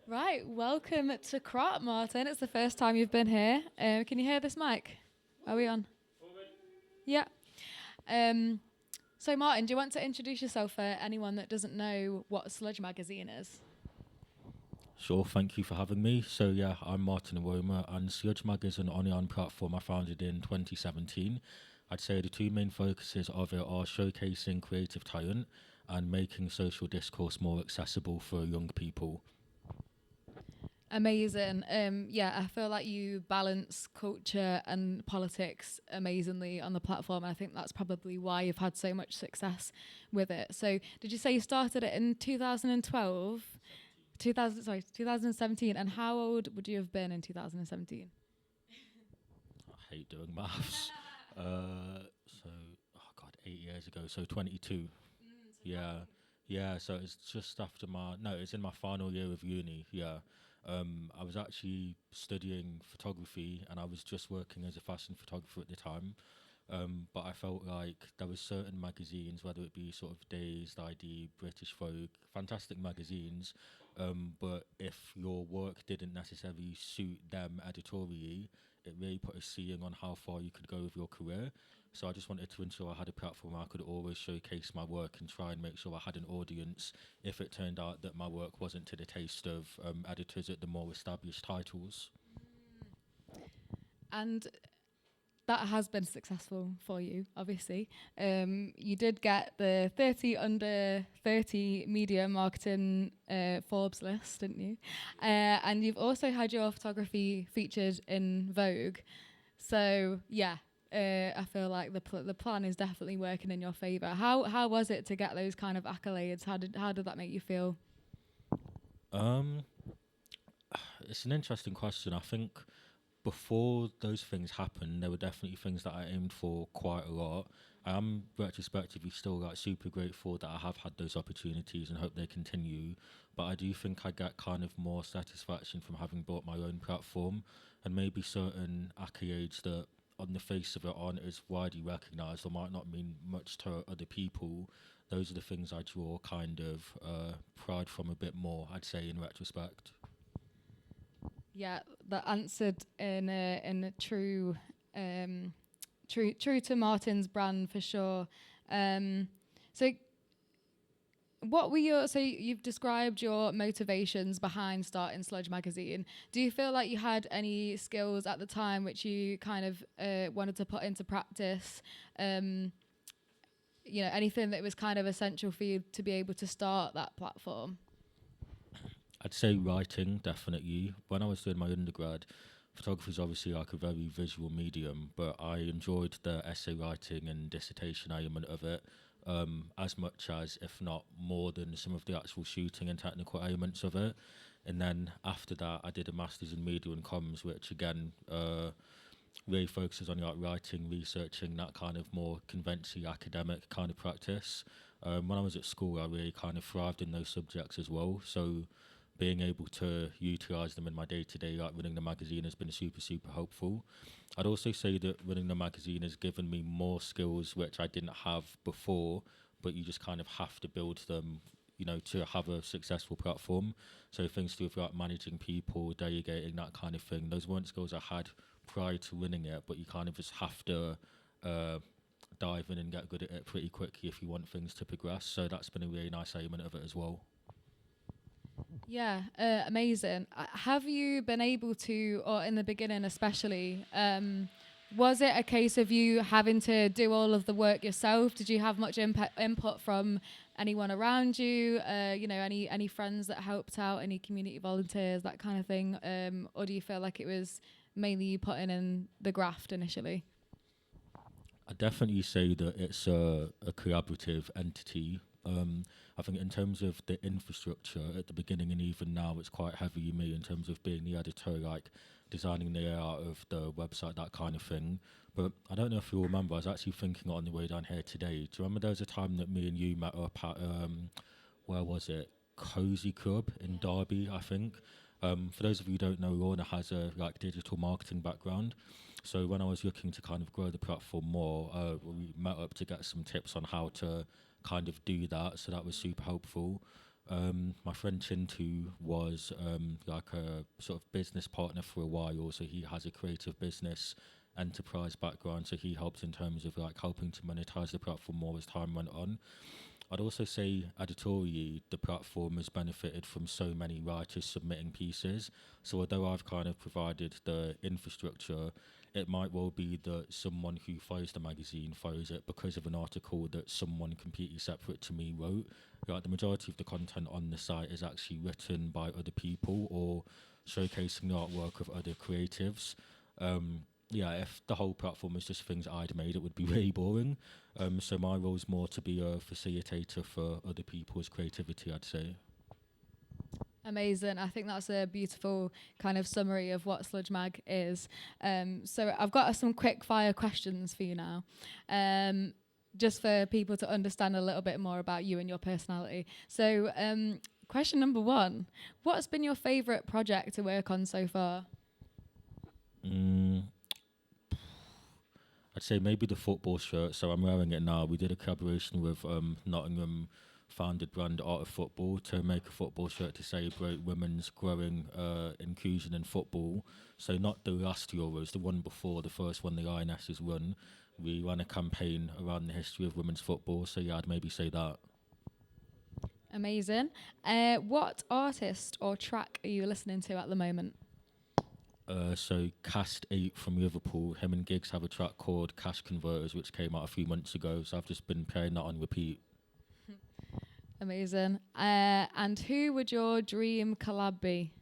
Right, welcome to Crop, Martyn. It's the first time you've been here. Can you hear this mic? Are we on? Yeah. So, Martyn, do you want to introduce yourself for anyone that doesn't know what Sludge Magazine is? Sure, thank you for having me. So yeah, I'm Martyn Ewoma, and Sludge Mag is an online platform I founded in 2017. I'd say the two main focuses of it are showcasing creative talent and making social discourse more accessible for young people. Amazing. Yeah, I feel like you balance culture and politics amazingly on the platform. I think that's probably why you've had so much success with it. So, did you say you started it in 2012? 2017. And how old would you have been in 2017? I hate doing maths. So, oh God, 8 years ago, so 22. Yeah, yeah. So it's just after it's in my final year of uni. Yeah. I was actually studying photography and I was just working as a fashion photographer at the time. But I felt like there was certain magazines, whether it be sort of Dazed, ID, British Vogue, fantastic magazines. But if your work didn't necessarily suit them editorially, it really put a ceiling on how far you could go with your career. So I just wanted to ensure I had a platform where I could always showcase my work and try and make sure I had an audience if it turned out that my work wasn't to the taste of editors at the more established titles. And that has been successful for you, obviously. You did get the 30 under 30 media marketing Forbes list, didn't you? And you've also had your photography featured in Vogue. So, yeah. I feel like the plan is definitely working in your favour. How was it to get those kind of accolades? How did that make you feel? It's an interesting question. I think before those things happened, there were definitely things that I aimed for quite a lot. I am retrospectively still like super grateful that I have had those opportunities and hope they continue. But I do think I get kind of more satisfaction from having built my own platform, and maybe certain accolades that on the face of it aren't as widely recognised or might not mean much to other people. Those are the things I draw kind of pride from a bit more, I'd say, in retrospect. Yeah, that answered in a true to Martyn's brand for sure. So you've described your motivations behind starting Sludge Magazine. Do you feel like you had any skills at the time which you kind of wanted to put into practice? Anything that was kind of essential for you to be able to start that platform? I'd say writing, definitely. When I was doing my undergrad, photography is obviously like a very visual medium, but I enjoyed the essay writing and dissertation element of it as much as, if not more than, some of the actual shooting and technical elements of it. And then after that, I did a master's in media and comms, which again really focuses on like writing, researching, that kind of more conventionally academic kind of practice. When I was at school, I really kind of thrived in those subjects as well. So being able to utilise them in my day-to-day, like running the magazine, has been super, super helpful. I'd also say that running the magazine has given me more skills which I didn't have before, but you just kind of have to build them, to have a successful platform. So things to do with like managing people, delegating, that kind of thing. Those weren't skills I had prior to running it, but you kind of just have to dive in and get good at it pretty quickly if you want things to progress. So that's been a really nice element of it as well. Yeah, amazing. Have you been able to, or in the beginning especially, was it a case of you having to do all of the work yourself? Did you have much input from anyone around you? Any friends that helped out, any community volunteers, that kind of thing? Or do you feel like it was mainly you putting in the graft initially? I definitely say that it's a collaborative entity. I think in terms of the infrastructure at the beginning and even now, it's quite heavy me in terms of being the editor, like designing the layout of the website, that kind of thing. But I don't know if you'll remember, I was actually thinking on the way down here today. Do you remember there was a time that me and you met up at, where was it? Cozy Club in Derby, I think. For those of you who don't know, Lorna has a digital marketing background. So when I was looking to kind of grow the platform more, we met up to get some tips on how to kind of do that. So that was super helpful. My friend Chintu was like a sort of business partner for a while, so he has a creative business enterprise background, so he helped in terms of like helping to monetize the platform more as time went on. I'd also say editorially, the platform has benefited from so many writers submitting pieces. So although I've kind of provided the infrastructure, it might well be that someone who follows the magazine follows it because of an article that someone completely separate to me wrote. Like the majority of the content on the site is actually written by other people or showcasing the artwork of other creatives. Yeah, if the whole platform was just things I'd made, it would be really boring. So my role is more to be a facilitator for other people's creativity, I'd say. Amazing. I think that's a beautiful kind of summary of what Sludge Mag is. So I've got some quick fire questions for you now. Just for people to understand a little bit more about you and your personality. So question number 1, what's been your favourite project to work on so far? I'd say maybe the football shirt. So I'm wearing it now. We did a collaboration with Nottingham founded brand Art of Football to make a football shirt to celebrate women's growing inclusion in football. So not the last Euros, the one before, the first one the Lionesses won. We ran a campaign around the history of women's football. So yeah, I'd maybe say that. Amazing. What artist or track are you listening to at the moment? So Cast 8 from Liverpool, him and Giggs have a track called Cash Converters, which came out a few months ago. So I've just been playing that on repeat. Amazing. And who would your dream collab be?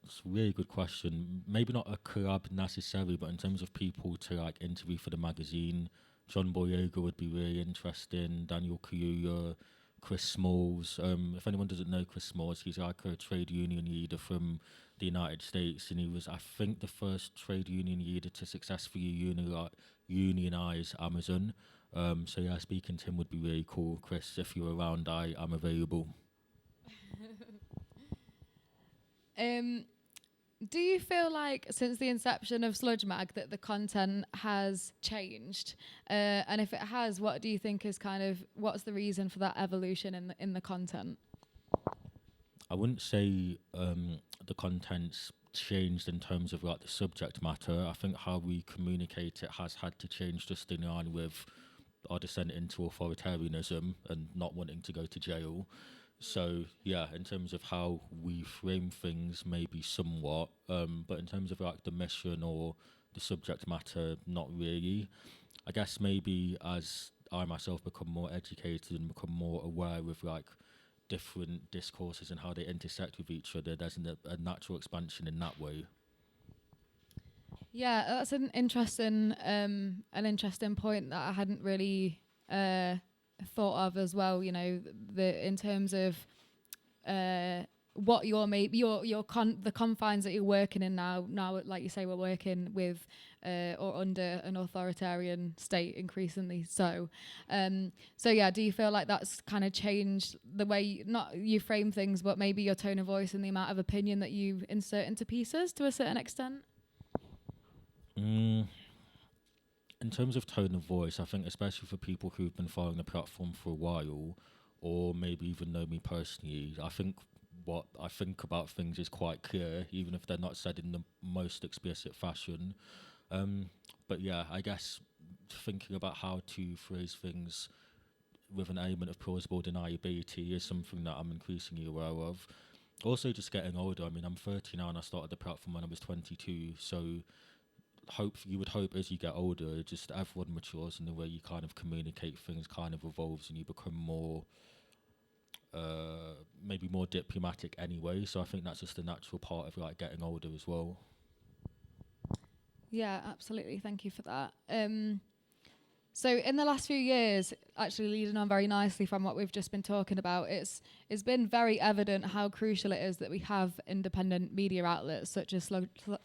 It's a really good question. Maybe not a collab necessarily, but in terms of people to like interview for the magazine, John Boyega would be really interesting. Daniel Kaluuya, Chris Smalls. If anyone doesn't know Chris Smalls, he's like a trade union leader from the United States, and he was, I think, the first trade union leader to successfully unionize Amazon. So yeah, speaking to him would be really cool. Chris, if you're around, I'm available. Do you feel like since the inception of Sludge Mag that the content has changed? And if it has, what do you think is what's the reason for that evolution in the content? I wouldn't say the content's changed in terms of like the subject matter. I think how we communicate it has had to change just in line with our descent into authoritarianism and not wanting to go to jail. So yeah, in terms of how we frame things, maybe somewhat, but in terms of like the mission or the subject matter, not really. I guess maybe as I myself become more educated and become more aware of like different discourses and how they intersect with each other, there's a natural expansion in that way. Yeah, that's an interesting point that I hadn't really thought of as well. You know, in terms of what the confines that you're working in now, like you say, we're working with or under an authoritarian state increasingly. So yeah, do you feel like that's kind of changed the way not you frame things, but maybe your tone of voice and the amount of opinion that you insert into pieces to a certain extent? In terms of tone of voice, I think especially for people who've been following the platform for a while, or maybe even know me personally, I think what I think about things is quite clear, even if they're not said in the most explicit fashion. But yeah, I guess thinking about how to phrase things with an element of plausible deniability is something that I'm increasingly aware of. Also, just getting older. I mean, I'm 30 now and I started the platform when I was 22, so you would hope as you get older, just everyone matures and the way you kind of communicate things kind of evolves and you become more, maybe more diplomatic anyway. So I think that's just a natural part of like getting older as well. Yeah, absolutely. Thank you for that. So in the last few years, actually leading on very nicely from what we've just been talking about, it's been very evident how crucial it is that we have independent media outlets such as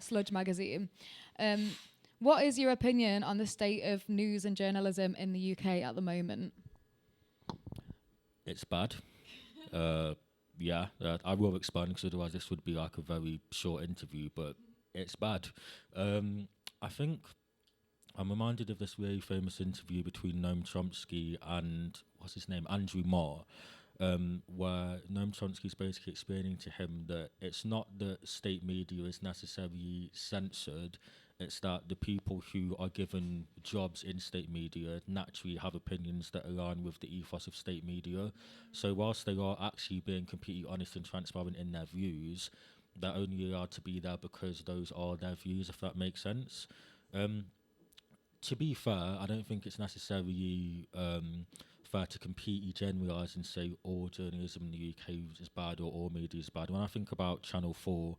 Sludge Magazine. What is your opinion on the state of news and journalism in the UK at the moment? It's bad. I will expand because otherwise this would be like a very short interview, but it's bad. I think I'm reminded of this really famous interview between Noam Chomsky and what's his name, Andrew Marr, where Noam Chomsky's basically explaining to him that it's not that state media is necessarily censored, it's that the people who are given jobs in state media naturally have opinions that align with the ethos of state media. So whilst they are actually being completely honest and transparent in their views, they're only allowed to be there because those are their views, if that makes sense. To be fair, I don't think it's necessarily fair to completely generalise and say all journalism in the UK is bad or all media is bad. When I think about Channel 4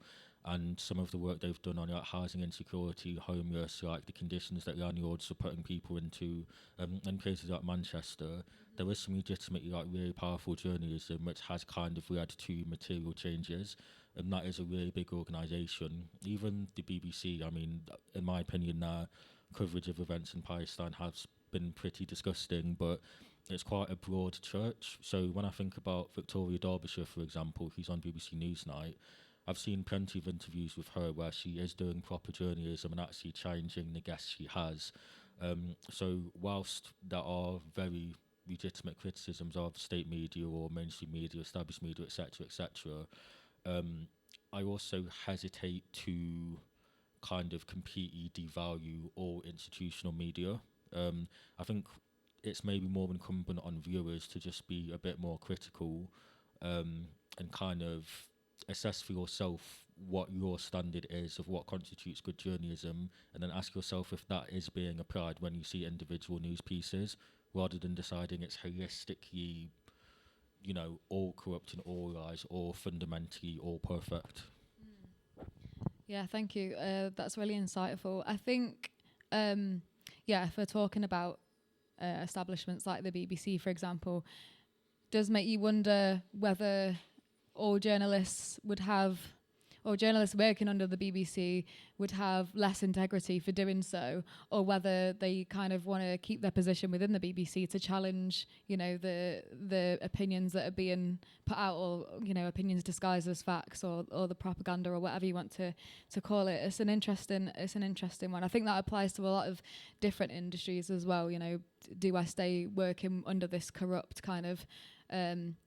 and some of the work they've done on like housing insecurity, homeless, like the conditions that landlords are putting people into in places like Manchester, there is some legitimately like really powerful journalism which has kind of led to material changes, and that is a really big organisation. Even the BBC, I mean, in my opinion, their coverage of events in Palestine has been pretty disgusting, but it's quite a broad church. So when I think about Victoria Derbyshire, for example, who's on BBC Newsnight, I've seen plenty of interviews with her where she is doing proper journalism and actually challenging the guests she has. So whilst there are very legitimate criticisms of state media or mainstream media, established media, etc., etc., I also hesitate to kind of completely devalue all institutional media. I think it's maybe more incumbent on viewers to just be a bit more critical and kind of assess for yourself what your standard is of what constitutes good journalism, and then ask yourself if that is being applied when you see individual news pieces, rather than deciding it's holistically, you know, all corrupt and all lies, or fundamentally all perfect. Yeah, thank you. That's really insightful. I think, if we're talking about establishments like the BBC, for example, does make you wonder whether all journalists would have, or journalists working under the BBC would have less integrity for doing so, or whether they kind of want to keep their position within the BBC to challenge, you know, the opinions that are being put out, or, you know, opinions disguised as facts, or the propaganda, or whatever you want to call it. It's an interesting one. I think that applies to a lot of different industries as well. You know, do I stay working under this corrupt kind of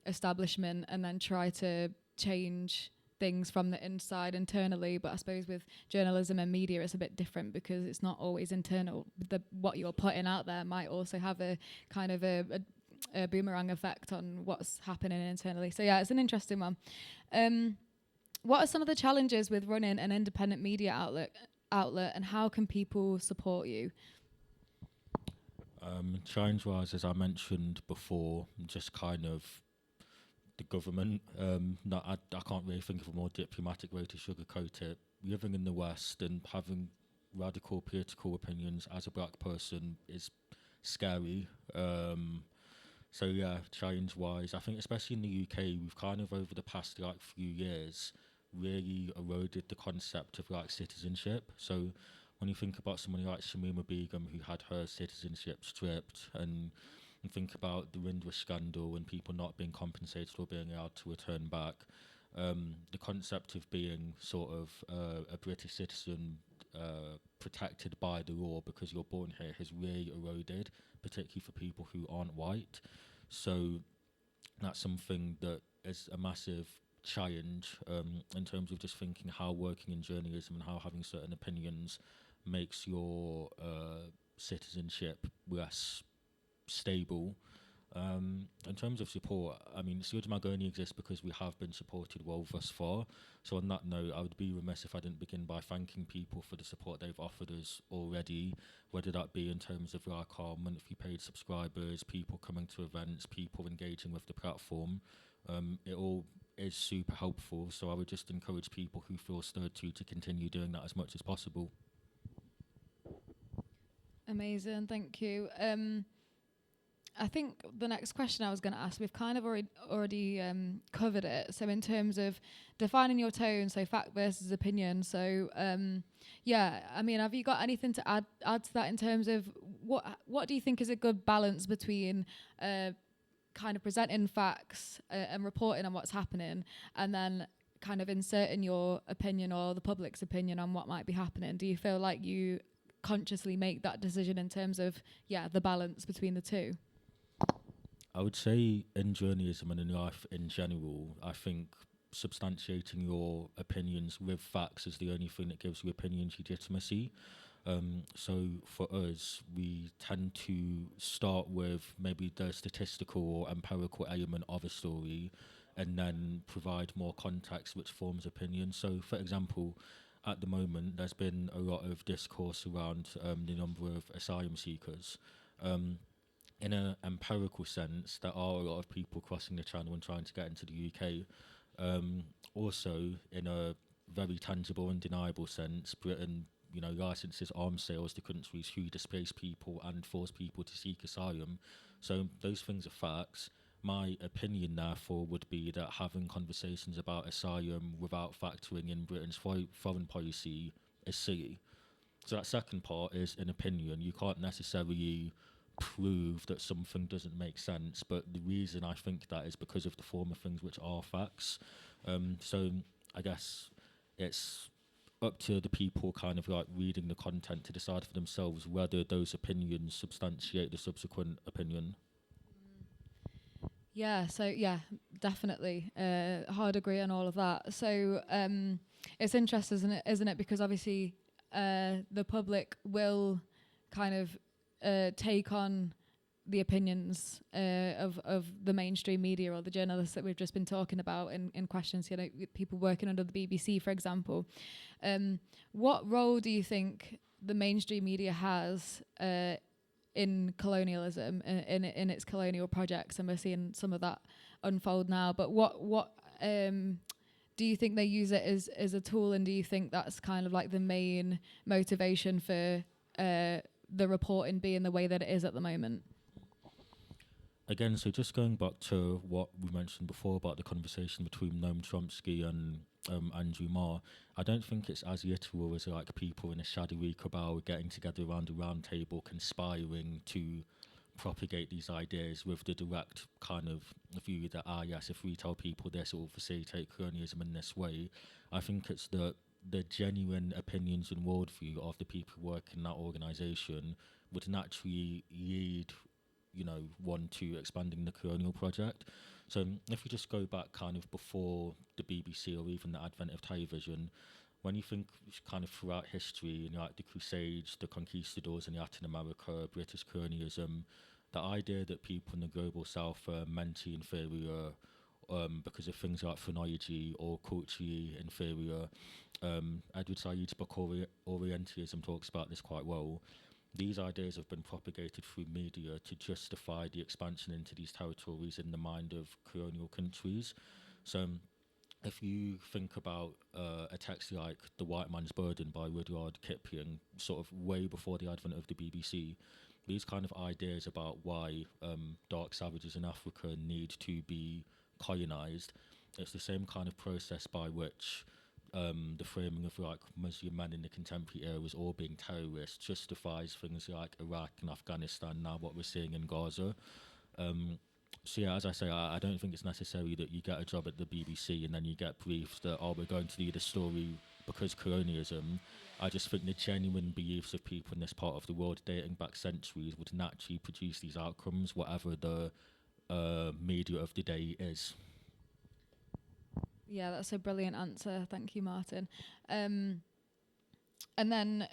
establishment and then try to change things from the inside internally? But I suppose with journalism and media it's a bit different, because it's not always internal. What you're putting out there might also have a kind of a boomerang effect on what's happening internally. So yeah, it's an interesting one. What are some of the challenges with running an independent media outlet, and how can people support you? Challenge-wise, as I mentioned before, just kind of the government. I can't really think of a more diplomatic way to sugarcoat it. Living in the West and having radical political opinions as a black person is scary. So yeah, challenge-wise, I think especially in the UK, we've kind of over the past like few years really eroded the concept of like citizenship. So when you think about somebody like Shamima Begum, who had her citizenship stripped, and think about the Windrush scandal and people not being compensated or being allowed to return back, the concept of being sort of a British citizen protected by the law because you're born here has really eroded, particularly for people who aren't white. So that's something that is a massive challenge in terms of just thinking how working in journalism and how having certain opinions makes your citizenship less stable. In terms of support, I mean, Sludge Mag only exists because we have been supported well thus far. So on that note, I would be remiss if I didn't begin by thanking people for the support they've offered us already, whether that be in terms of like our monthly paid subscribers, people coming to events, people engaging with the platform. It all is super helpful, so I would just encourage people who feel stirred to continue doing that as much as possible. Amazing, thank you. I think the next question I was going to ask, we've kind of already covered it. So in terms of defining your tone, so fact versus opinion. So I mean, have you got anything to add to that in terms of what do you think is a good balance between kind of presenting facts and reporting on what's happening, and then kind of inserting your opinion or the public's opinion on what might be happening? Do you feel like you consciously make that decision in terms of the balance between the two? I would say in journalism and in life in general, I think substantiating your opinions with facts is the only thing that gives your opinions legitimacy. So for us, we tend to start with maybe the statistical or empirical element of a story and then provide more context which forms opinion. So, for example, at the moment, there's been a lot of discourse around the number of asylum seekers. In an empirical sense, there are a lot of people crossing the channel and trying to get into the UK. Also, in a very tangible and deniable sense, Britain, licenses arms sales to countries who displace people and force people to seek asylum. So those things are facts. My opinion, therefore, would be that having conversations about asylum without factoring in Britain's foreign policy is silly. So that second part is an opinion. You can't necessarily prove that something doesn't make sense, but the reason I think that is because of the form of things which are facts. So I guess it's up to the people kind of like reading the content to decide for themselves whether those opinions substantiate the subsequent opinion. Yeah, so yeah, definitely. Hard agree on all of that. So it's interesting, isn't it? Because obviously the public will kind of take on the opinions of the mainstream media or the journalists that we've just been talking about in questions, people working under the BBC, for example. What role do you think the mainstream media has in colonialism, in its colonial projects? And we're seeing some of that unfold now. But what do you think they use it as a tool, and do you think that's kind of like the main motivation for the reporting being the way that it is at the moment? Again, so just going back to what we mentioned before about the conversation between Noam Chomsky and Andrew Marr, I don't think it's as literal as like people in a shadowy cabal getting together around a round table conspiring to propagate these ideas with the direct kind of view that, yes, if we tell people this, it will facilitate colonialism in this way. I think it's the genuine opinions and worldview of the people who work in that organisation would naturally lead one to expanding the colonial project. So if we just go back kind of before the BBC or even the advent of television, when you think kind of throughout history, like the Crusades, the conquistadors in Latin America, British colonialism, the idea that people in the global south are mentally inferior because of things like phrenology or culturally inferior. Edward Said's book Orientalism talks about this quite well. These ideas have been propagated through media to justify the expansion into these territories in the mind of colonial countries. So if you think about a text like The White Man's Burden by Rudyard Kipling, sort of way before the advent of the BBC, these kind of ideas about why dark savages in Africa need to be colonised, it's the same kind of process by which the framing of like Muslim men in the contemporary era as all being terrorists justifies things like Iraq and Afghanistan, now what we're seeing in Gaza. So yeah, as I say, I don't think it's necessary that you get a job at the BBC and then you get briefed that, we're going to do this story because colonialism. I just think the genuine beliefs of people in this part of the world dating back centuries would naturally produce these outcomes, whatever the media of the day is. Yeah, that's a brilliant answer. Thank you, Martyn. And then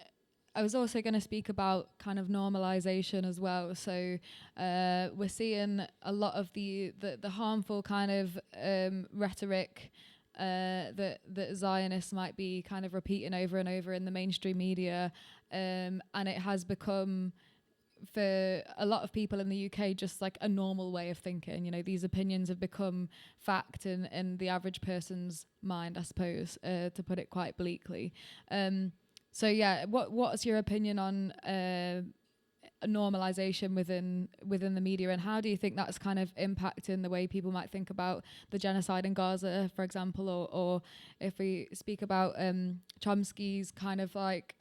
I was also going to speak about kind of normalization as well. So we're seeing a lot of the harmful kind of rhetoric that Zionists might be kind of repeating over and over in the mainstream media. And it has become, for a lot of people in the UK, just like a normal way of thinking. These opinions have become fact in the average person's mind, I suppose, to put it quite bleakly. So yeah, what's your opinion on normalization within the media, and how do you think that's kind of impacting the way people might think about the genocide in Gaza, for example, or if we speak about Chomsky's kind of like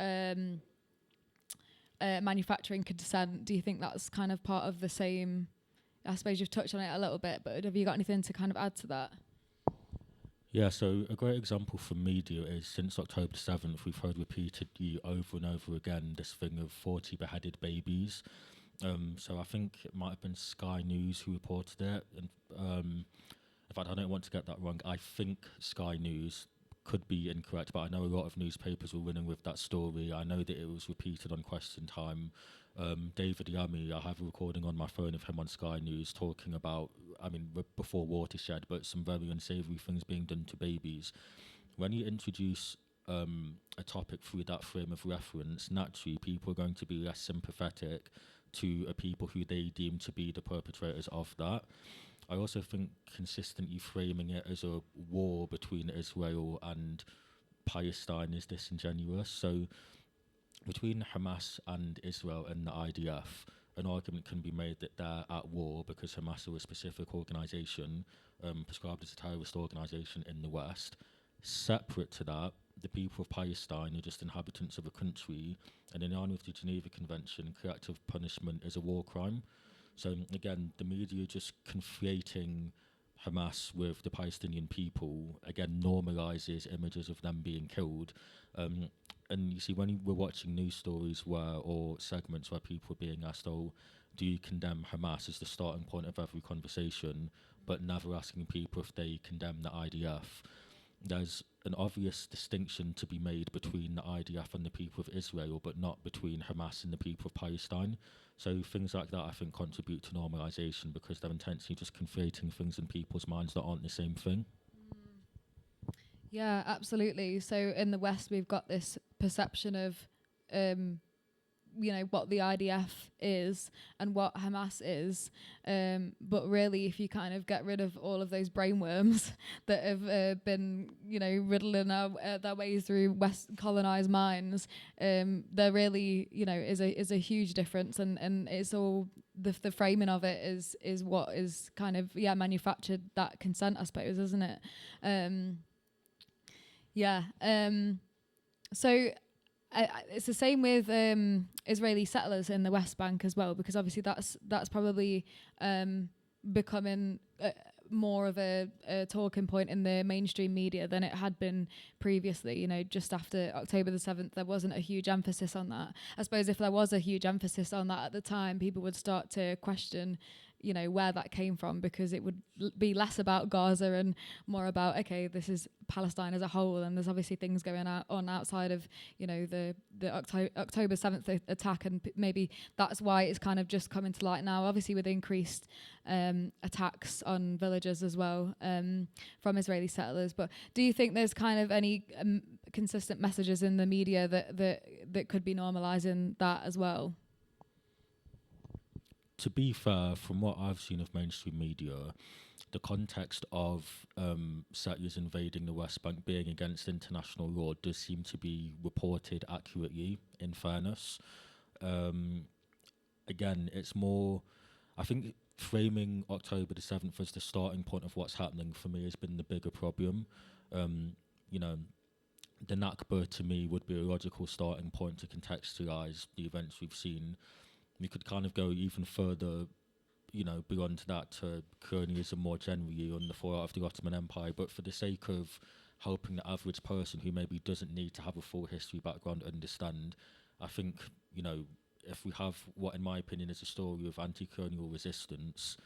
manufacturing consent, do you think that's kind of part of the same? I suppose you've touched on it a little bit, but have you got anything to kind of add to that? Yeah, so a great example from media is since October 7th, we've heard repeatedly over and over again this thing of 40 beheaded babies. So I think it might have been Sky News who reported it. And in fact, I don't want to get that wrong. I think Sky News could be incorrect, but I know a lot of newspapers were running with that story. I know that it was repeated on Question Time. David Yami, I have a recording on my phone of him on Sky News talking about, I mean, before Watershed, but some very unsavoury things being done to babies. When you introduce a topic through that frame of reference, naturally people are going to be less sympathetic to people who they deem to be the perpetrators of that. I also think consistently framing it as a war between Israel and Palestine is disingenuous. So between Hamas and Israel and the IDF, an argument can be made that they're at war because Hamas are a specific organisation prescribed as a terrorist organisation in the West. Separate to that, the people of Palestine are just inhabitants of a country, and in line with the Geneva Convention, collective punishment is a war crime. So again, the media just conflating Hamas with the Palestinian people, again, normalises images of them being killed. And you see, when we're watching news stories or segments where people are being asked, oh, do you condemn Hamas as the starting point of every conversation, but never asking people if they condemn the IDF, there's an obvious distinction to be made between the IDF and the people of Israel, but not between Hamas and the people of Palestine. So things like that, I think, contribute to normalisation because they're intentionally just conflating things in people's minds that aren't the same thing. Yeah, absolutely. So in the West, we've got this perception of, what the IDF is and what Hamas is. But really, if you kind of get rid of all of those brainworms that have been, riddling their ways through West colonized minds, there really, is a huge difference. And it's all the framing of it is what is kind of, manufactured that consent, I suppose, isn't it? So it's the same with Israeli settlers in the West Bank as well, because obviously that's probably becoming more of a talking point in the mainstream media than it had been previously. Just after October the 7th, there wasn't a huge emphasis on that. I suppose if there was a huge emphasis on that at the time, people would start to question where that came from, because it would be less about Gaza and more about, okay, this is Palestine as a whole, and there's obviously things going on outside of, the October 7th attack, and maybe that's why it's kind of just coming to light now, obviously with increased attacks on villages as well from Israeli settlers. But do you think there's kind of any consistent messages in the media that could be normalising that as well? To be fair, from what I've seen of mainstream media, the context of settlers invading the West Bank being against international law does seem to be reported accurately, in fairness. Again, it's more, I think framing October the 7th as the starting point of what's happening for me has been the bigger problem. The Nakba to me would be a logical starting point to contextualise the events we've seen. We could kind of go even further, beyond that to colonialism more generally on the fallout of the Ottoman Empire. But for the sake of helping the average person who maybe doesn't need to have a full history background understand, I think, if we have what, in my opinion, is a story of anti-colonial resistance,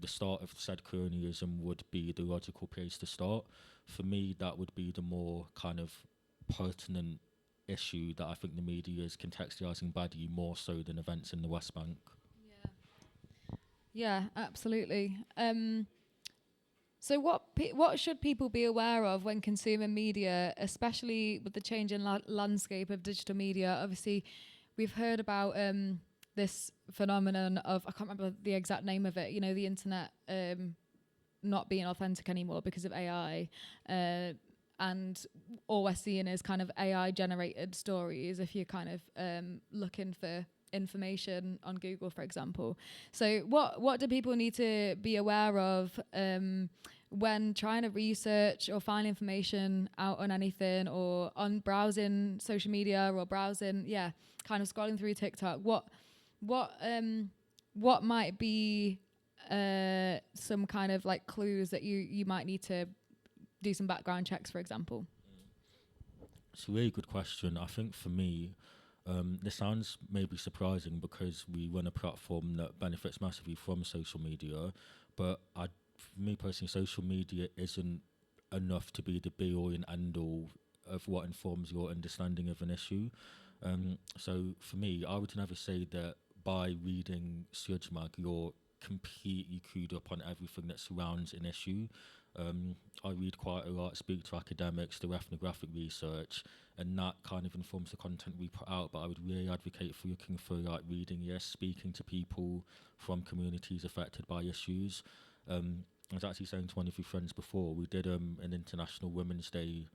the start of said colonialism would be the logical place to start. For me, that would be the more kind of pertinent issue that I think the media is contextualising badly, more so than events in the West Bank. Yeah, absolutely. So what should people be aware of when consuming media, especially with the changing landscape of digital media? Obviously, we've heard about this phenomenon of, I can't remember the exact name of it, the internet not being authentic anymore because of AI. And all we're seeing is kind of AI-generated stories if you're kind of looking for information on Google, for example. So what do people need to be aware of when trying to research or find information out on anything, or on browsing social media, or browsing, kind of scrolling through TikTok? What might be some kind of like clues that you might need to do some background checks, for example? It's a really good question. I think for me, This sounds maybe surprising because we run a platform that benefits massively from social media, but for me personally, social media isn't enough to be the be-all and end-all of what informs your understanding of an issue. So for me, I would never say that by reading Sludge Mag, you're completely clued up on everything that surrounds an issue. I read quite a lot, speak to academics, do ethnographic research, and that kind of informs the content we put out. But I would really advocate for looking for like reading, yes, speaking to people from communities affected by issues. I was actually saying to one of your friends before, we did an International Women's Day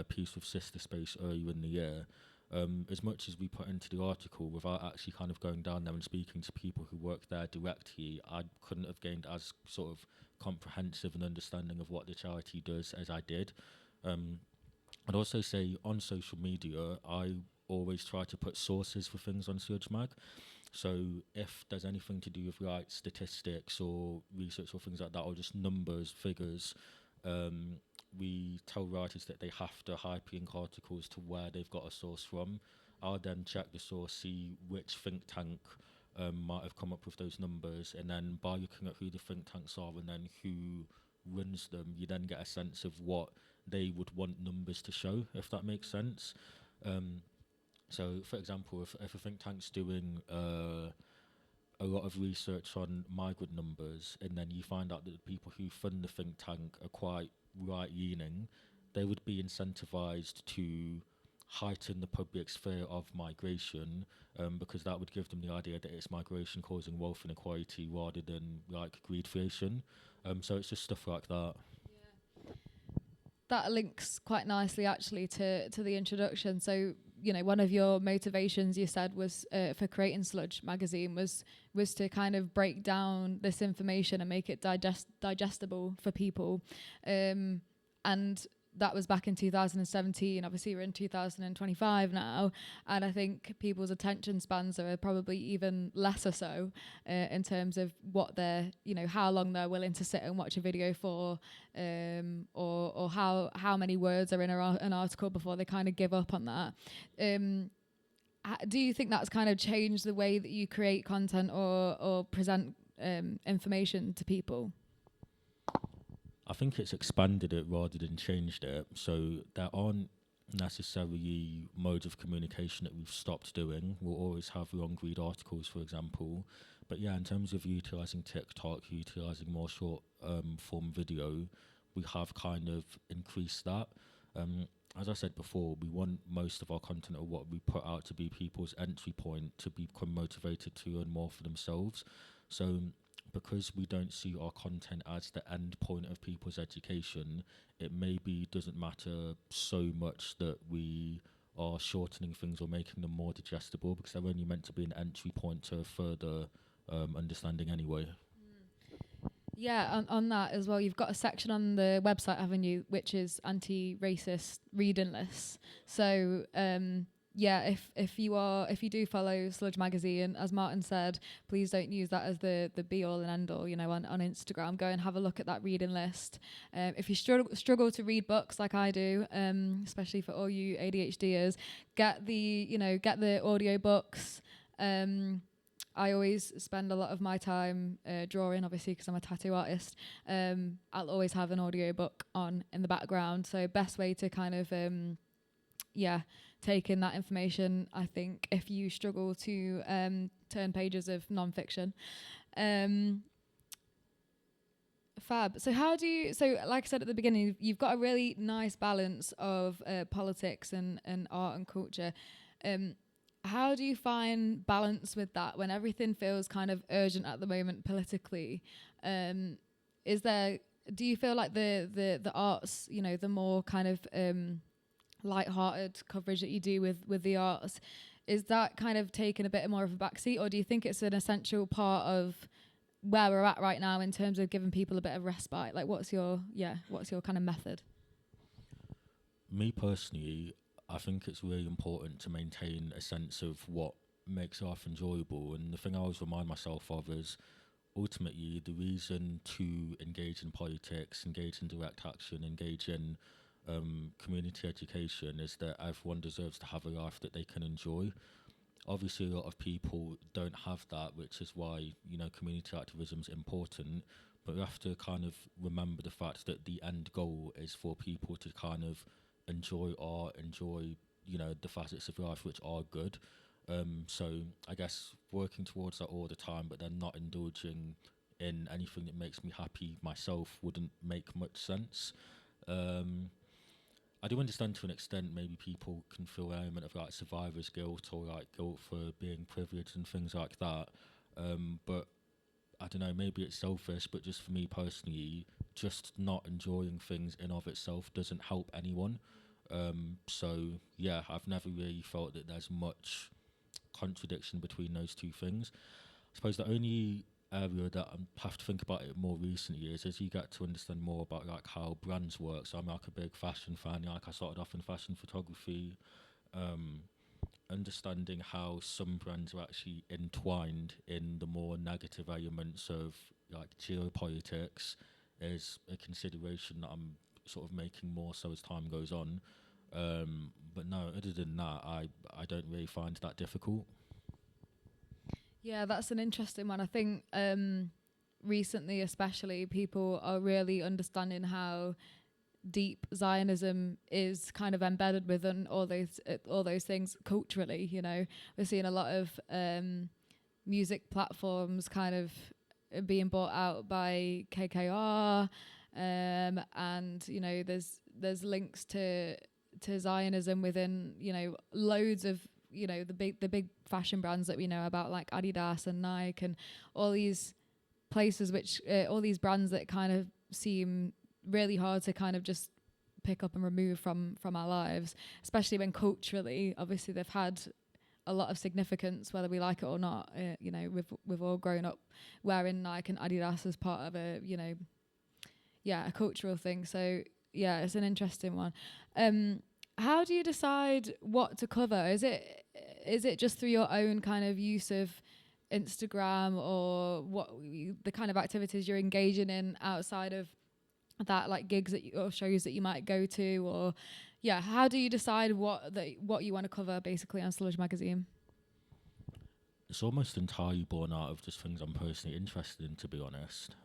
piece with Sister Space earlier in the year. As much as we put into the article, without actually kind of going down there and speaking to people who work there directly, I couldn't have gained as sort of comprehensive an understanding of what the charity does as I did. I'd also say on social media, I always try to put sources for things on Sludge Mag. So if there's anything to do with like statistics or research or things like that, or just numbers, figures, we tell writers that they have to hyperlink articles to where they've got a source from. I'll then check the source, see which think tank might have come up with those numbers, and then by looking at who the think tanks are and then who runs them, you then get a sense of what they would want numbers to show, if that makes sense. So, for example, if a think tank's doing a lot of research on migrant numbers, and then you find out that the people who fund the think tank are quite right-leaning, they would be incentivized to heighten the public's fear of migration, because that would give them the idea that it's migration causing wealth inequality rather than like greedflation. So it's just stuff like that. That links quite nicely actually to the introduction. So, you know, one of your motivations you said was for creating Sludge magazine was to kind of break down this information and make it digestible for people. And that was back in 2017. Obviously, we're in 2025 now, and I think people's attention spans are probably even lesser so in terms of what they're, you know, how long they're willing to sit and watch a video for, or how many words are in an article before they kind of give up on that. Do you think that's kind of changed the way that you create content or present information to people? I think it's expanded it rather than changed it. So there aren't necessarily modes of communication that we've stopped doing. We'll always have long read articles, for example. But yeah, in terms of utilising TikTok, utilising more short form video, we have kind of increased that. As I said before, we want most of our content or what we put out to be people's entry point to become motivated to earn more for themselves. So because we don't see our content as the end point of people's education, it maybe doesn't matter so much that we are shortening things or making them more digestible, because they're only meant to be an entry point to further understanding anyway. Yeah, on that as well, you've got a section on the website, haven't you, which is anti-racist reading lists. So yeah, if you do follow Sludge Magazine, as Martyn said, please don't use that as the be all and end all, you know, on Instagram. Go and have a look at that reading list. If you struggle to read books like I do, especially for all you ADHDers, get the audio books. I always spend a lot of my time drawing, obviously, because I'm a tattoo artist. I'll always have an audio book on in the background. So best way to kind of take in that information, I think, if you struggle to turn pages of non-fiction. Fab. So like I said at the beginning, you've got a really nice balance of politics and art and culture. How do you find balance with that when everything feels kind of urgent at the moment politically? Do you feel like the arts, you know, the more kind of light-hearted coverage that you do with the arts, is that kind of taking a bit more of a backseat, or do you think it's an essential part of where we're at right now in terms of giving people a bit of respite? Like, what's your kind of method? Me personally, I think it's really important to maintain a sense of what makes life enjoyable, and the thing I always remind myself of is ultimately the reason to engage in politics, engage in direct action, engage in community education is that everyone deserves to have a life that they can enjoy. obviously a lot of people don't have that, which is why, you know, community activism is important. But we have to kind of remember the fact that the end goal is for people to kind of enjoy art, enjoy, you know, the facets of life which are good. So I guess working towards that all the time, but then not indulging in anything that makes me happy myself wouldn't make much sense. I do understand to an extent maybe people can feel an element of like survivor's guilt or like guilt for being privileged and things like that. But I don't know, maybe it's selfish, but just for me personally, just not enjoying things in of itself doesn't help anyone. So yeah, I've never really felt that there's much contradiction between those two things. I suppose the only area that I have to think about it more recently is as you get to understand more about like how brands work. So I'm like a big fashion fan. Like I started off in fashion photography, understanding how some brands are actually entwined in the more negative elements of like geopolitics is a consideration that I'm sort of making more so as time goes on. But no, other than that, I don't really find that difficult. Yeah, that's an interesting one. I think recently, especially, people are really understanding how deep Zionism is kind of embedded within all those things culturally. You know, we're seeing a lot of music platforms kind of being bought out by KKR, and you know, there's links to Zionism within, you know, loads of, you know, the big fashion brands that we know about, like Adidas and Nike and all these places which all these brands that kind of seem really hard to kind of just pick up and remove from our lives, especially when culturally obviously they've had a lot of significance, whether we like it or not. You know, we've all grown up wearing Nike and Adidas as part of a, you know, a cultural thing. So yeah, it's an interesting one. How do you decide what to cover? Is it just through your own kind of use of Instagram, or the kind of activities you're engaging in outside of that, like gigs or shows that you might go to, or how do you decide what you want to cover basically on Sludge Magazine? It's almost entirely born out of just things I'm personally interested in, to be honest.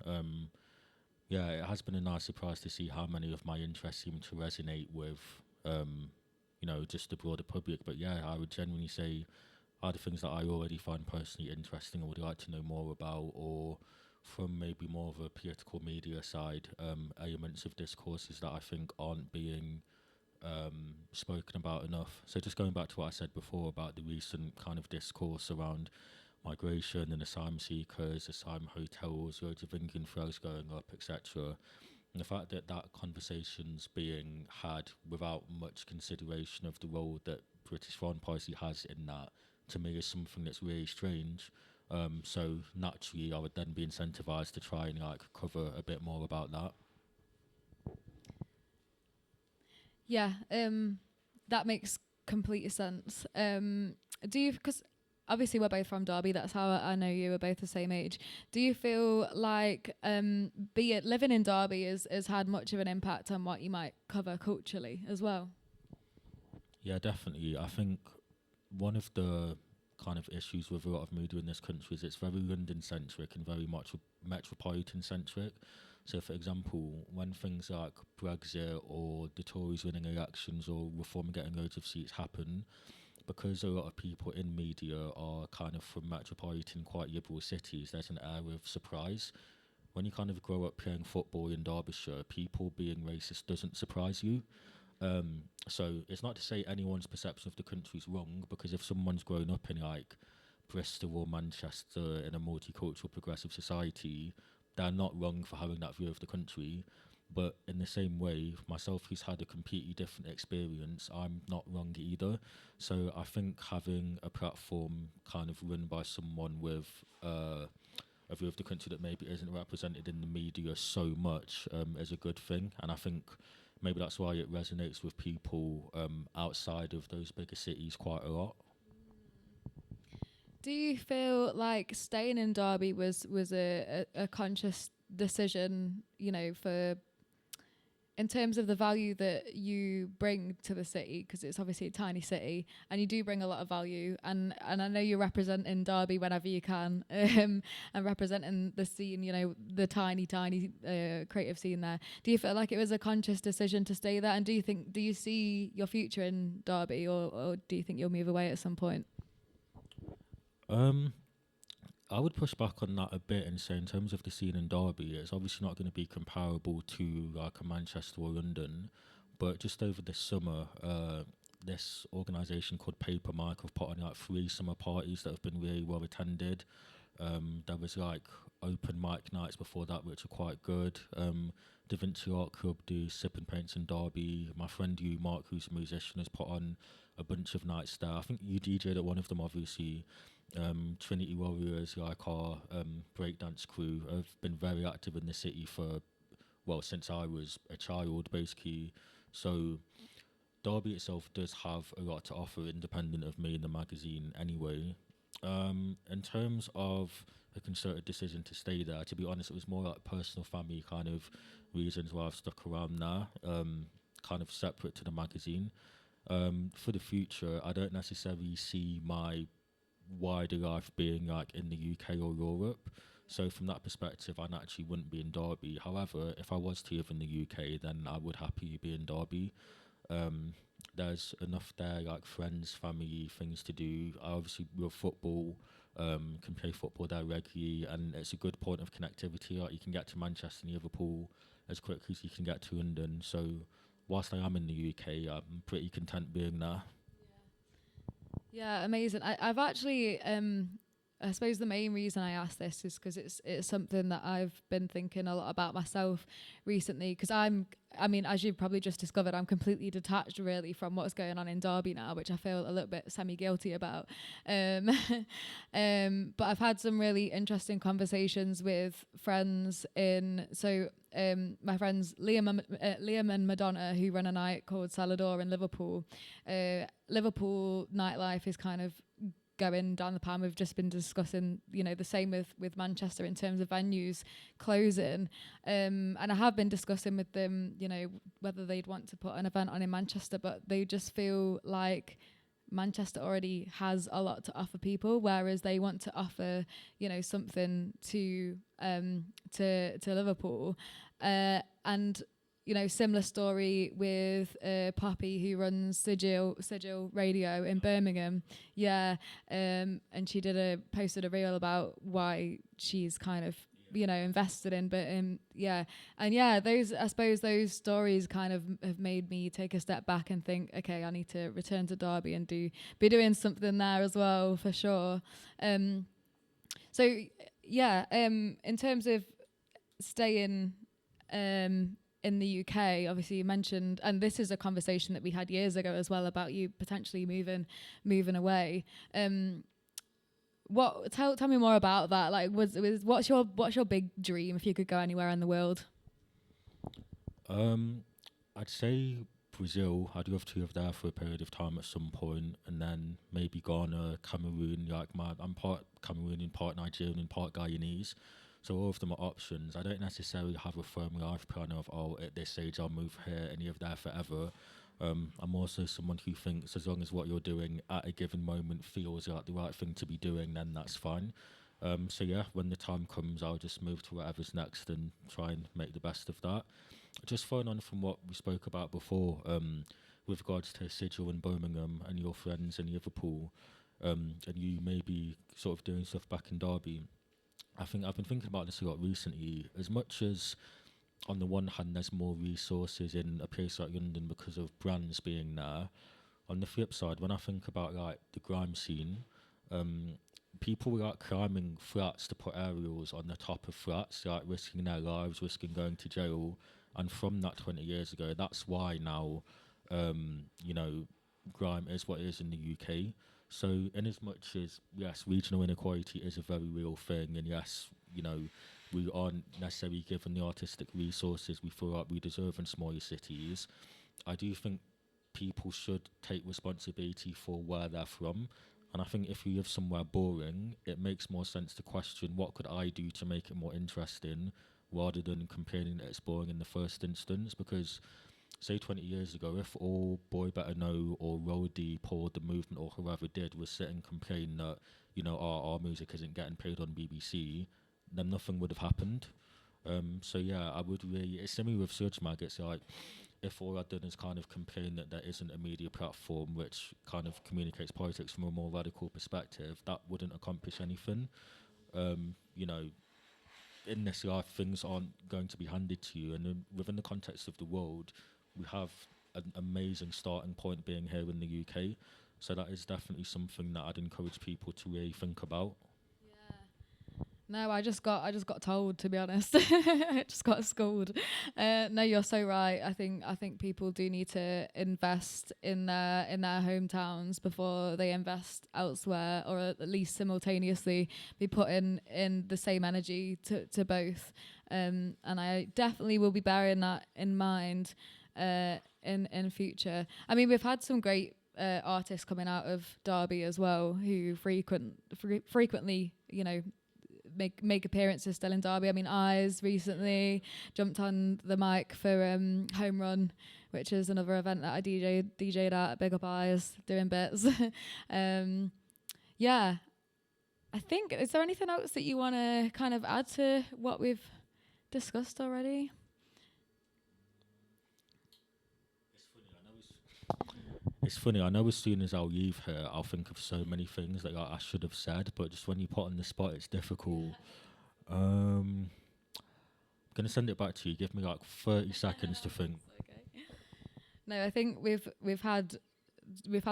It has been a nice surprise to see how many of my interests seem to resonate with, you know, just the broader public. But yeah, I would genuinely say either things that I already find personally interesting or would like to know more about, or from maybe more of a political media side, elements of discourses that I think aren't being spoken about enough. So just going back to what I said before about the recent kind of discourse around migration and asylum seekers, asylum hotels, loads of Indian flags going up, etc. And the fact that that conversation's being had without much consideration of the role that British foreign policy has in that, to me, is something that's really strange. So naturally, I would then be incentivized to try and like cover a bit more about that. Yeah, that makes complete sense. Do you, because obviously we're both from Derby, that's how I know you, we're both the same age. Do you feel like living in Derby has had much of an impact on what you might cover culturally as well? Yeah, definitely. I think one of the kind of issues with a lot of media in this country is it's very London-centric and very much metropolitan-centric. So, for example, when things like Brexit or the Tories winning elections or Reform getting loads of seats happen, because a lot of people in media are kind of from metropolitan, quite liberal cities, there's an air of surprise. When you kind of grow up playing football in Derbyshire, people being racist doesn't surprise you. So it's not to say anyone's perception of the country is wrong, because if someone's grown up in like Bristol or Manchester in a multicultural progressive society, they're not wrong for having that view of the country. But in the same way, myself who's had a completely different experience, I'm not wrong either. So I think having a platform kind of run by someone with a view of the country that maybe isn't represented in the media so much is a good thing. And I think maybe that's why it resonates with people outside of those bigger cities quite a lot. Do you feel like staying in Derby was a conscious decision, you know, for in terms of the value that you bring to the city, because it's obviously a tiny city, and you do bring a lot of value, and I know you're representing Derby whenever you can, and representing the scene, you know, the tiny creative scene there. Do you feel like it was a conscious decision to stay there, and do you see your future in Derby, or do you think you'll move away at some point? I would push back on that a bit and say, in terms of the scene in Derby, it's obviously not going to be comparable to like a Manchester or London. But just over this summer, this organisation called Paper Mike have put on like 3 summer parties that have been really well attended. There was like open mic nights before that, which are quite good. Da Vinci Art Club do sip and paints in Derby. My friend Mark, who's a musician, has put on a bunch of nights there. I think you DJ'd at one of them, obviously. Trinity Warriors, like our breakdance crew, have been very active in the city since I was a child, basically. So Derby itself does have a lot to offer, independent of me and the magazine anyway. In terms of a concerted decision to stay there, to be honest, it was more like personal family kind of reasons why I've stuck around there, kind of separate to the magazine. For the future, I don't necessarily see my wider life being like in the UK or Europe. So from that perspective, I naturally wouldn't be in Derby. However, if I was to live in the UK, then I would happily be in Derby. There's enough there, like friends, family, things to do. I obviously love football, can play football there regularly, and it's a good point of connectivity. Like you can get to Manchester and Liverpool as quickly as you can get to London. So whilst I am in the UK, I'm pretty content being there. Yeah, amazing. I've actually, I suppose the main reason I asked this is because it's something that I've been thinking a lot about myself recently. Because I mean, as you've probably just discovered, I'm completely detached really from what's going on in Derby now, which I feel a little bit semi-guilty about. But I've had some really interesting conversations with friends my friends Liam and Madonna, who run a night called Salador in Liverpool. Liverpool nightlife is kind of going down the pan. We've just been discussing, you know, the same with Manchester in terms of venues closing. And I have been discussing with them, you know, whether they'd want to put an event on in Manchester, but they just feel like Manchester already has a lot to offer people, whereas they want to offer, you know, something to Liverpool. And you know, similar story with Poppy, who runs Sigil Radio in Birmingham. Yeah, and she posted a reel about why she's kind of, you know, invested in. But I suppose those stories kind of have made me take a step back and think, okay, I need to return to Derby and be doing something there as well, for sure. In terms of staying in the UK, obviously you mentioned, and this is a conversation that we had years ago as well, about you potentially moving away. Tell me more about that. Like, what's your big dream if you could go anywhere in the world? I'd say Brazil. I'd love to live there for a period of time at some point, and then maybe Ghana, Cameroon. I'm part Cameroonian, part Nigerian, and part Guyanese. So all of them are options. I don't necessarily have a firm life plan of, at this age I'll move here and live there forever. I'm also someone who thinks as long as what you're doing at a given moment feels like the right thing to be doing, then that's fine. When the time comes, I'll just move to whatever's next and try and make the best of that. Just following on from what we spoke about before, with regards to Sigil in Birmingham and your friends in Liverpool, and you maybe sort of doing stuff back in Derby, I think I've been thinking about this a lot recently. As much as, on the one hand, there's more resources in a place like London because of brands being there, on the flip side, when I think about like the grime scene, people were like climbing flats to put aerials on the top of flats, like risking their lives, risking going to jail. And from that 20 years ago, that's why now, grime is what it is in the UK. So in as much as, yes, regional inequality is a very real thing, and yes, you know, we aren't necessarily given the artistic resources we feel like we deserve in smaller cities, I do think people should take responsibility for where they're from. And I think if you live somewhere boring, it makes more sense to question, what could I do to make it more interesting, rather than complaining that it's boring in the first instance. Because say 20 years ago, if all Boy Better Know or Roll Deep or The Movement or whoever did was sit and complain that, you know, our music isn't getting played on BBC, then nothing would have happened. So yeah, I would really, it's similar with Sludge Mag. It's like, if all I'd done is kind of complain that there isn't a media platform which kind of communicates politics from a more radical perspective, that wouldn't accomplish anything. You know, in this life, things aren't going to be handed to you, and within the context of the world, we have an amazing starting point being here in the UK. So that is definitely something that I'd encourage people to really think about. No, I just got told, to be honest. I just got schooled. No, you're so right. I think people do need to invest in their hometowns before they invest elsewhere, or at least simultaneously be putting in the same energy to both. And I definitely will be bearing that in mind in future. I mean, we've had some great artists coming out of Derby as well, who frequently, you know, make appearances still in Derby. I mean, Eyes recently jumped on the mic for Home Run, which is another event that I DJ'd at. Big up Eyes, doing bits. Yeah, I think, is there anything else that you want to kind of add to what we've discussed already? It's funny, I know as soon as I'll leave here, I'll think of so many things that I should have said, but just when you put on the spot, it's difficult. I'm going to send it back to you. Give me like 30 seconds to think. Okay. No, I think we've had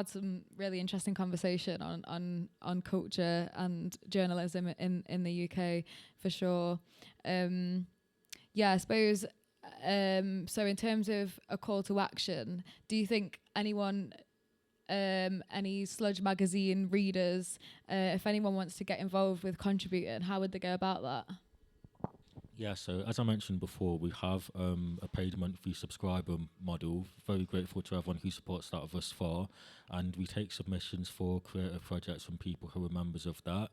some really interesting conversation on culture and journalism in the UK, for sure. Yeah, I suppose... so in terms of a call to action, do you think anyone, any Sludge magazine readers, if anyone wants to get involved with contributing, how would they go about that? Yeah, so as I mentioned before, we have a paid monthly subscriber model. Very grateful to everyone who supports that thus far. And we take submissions for creative projects from people who are members of that.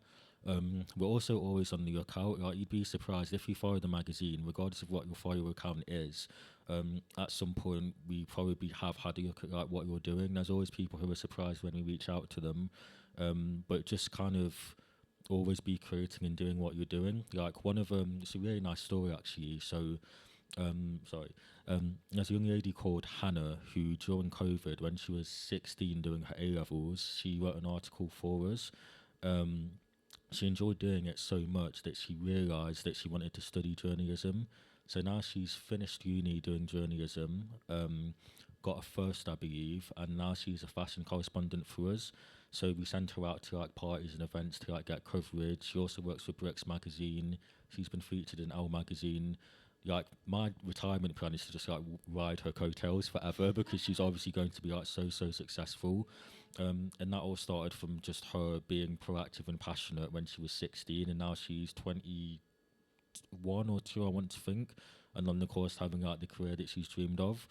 We're also always on the lookout. Like, you'd be surprised if you follow the magazine, regardless of what your follower account is. At some point, we probably have had a look at like what you're doing. There's always people who are surprised when we reach out to them, but just kind of always be creating and doing what you're doing. Like, one of them, it's a really nice story actually. So, there's a young lady called Hannah who, during COVID, when she was 16 doing her A-levels, she wrote an article for us. She enjoyed doing it so much that she realised that she wanted to study journalism. So now she's finished uni doing journalism, got a first, I believe, and now she's a fashion correspondent for us. So we send her out to like parties and events to like get coverage. She also works for Bricks magazine. She's been featured in Elle magazine. Like, my retirement plan is to just like ride her coattails forever, because she's obviously going to be like so successful. And that all started from just her being proactive and passionate when she was 16, and now she's 21 or 2, I want to think, and on the course having like the career that she's dreamed of.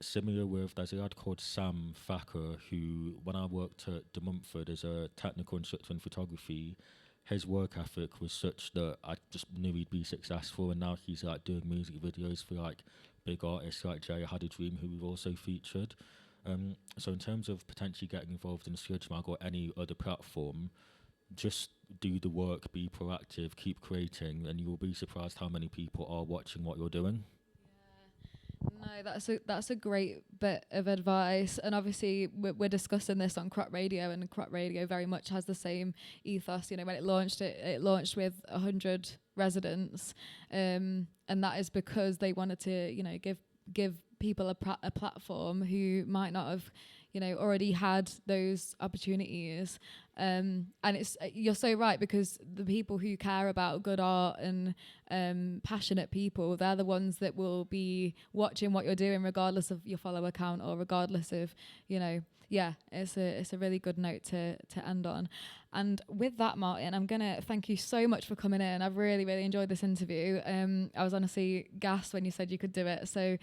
Similar with, there's a lad called Sam Thacker who, when I worked at De Montfort as a technical instructor in photography, his work ethic was such that I just knew he'd be successful, and now he's like doing music videos for like big artists like Jay Had a Dream, who we've also featured. So in terms of potentially getting involved in Sludge Mag or any other platform, just do the work, be proactive, keep creating, and you will be surprised how many people are watching what you're doing. No, that's a great bit of advice, and obviously we're discussing this on Crop Radio, and Crop Radio very much has the same ethos. You know, when it launched with 100 residents, and that is because they wanted to, you know, give people a platform who might not have, you know, already had those opportunities. And it's you're so right, because the people who care about good art and passionate people, they're the ones that will be watching what you're doing, regardless of your follower count, or regardless of, you know, yeah, it's a really good note to end on. And with that, Martyn, I'm going to thank you so much for coming in. I've really enjoyed this interview. I was honestly gassed when you said you could do it. So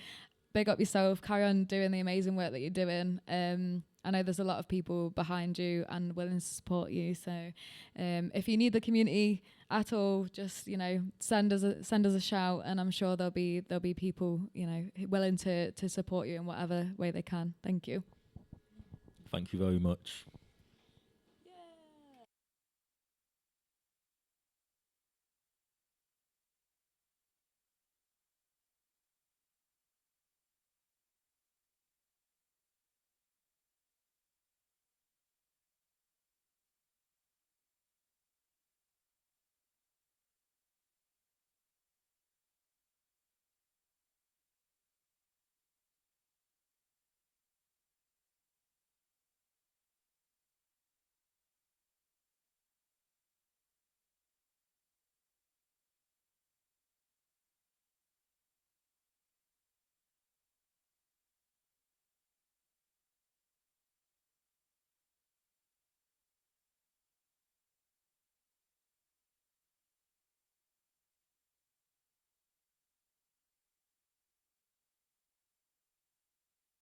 big up yourself, carry on doing the amazing work that you're doing. And I know there's a lot of people behind you and willing to support you. So if you need the community at all, just, you know, send us a shout, and I'm sure there'll be people, you know, willing to support you in whatever way they can. Thank you. Thank you very much.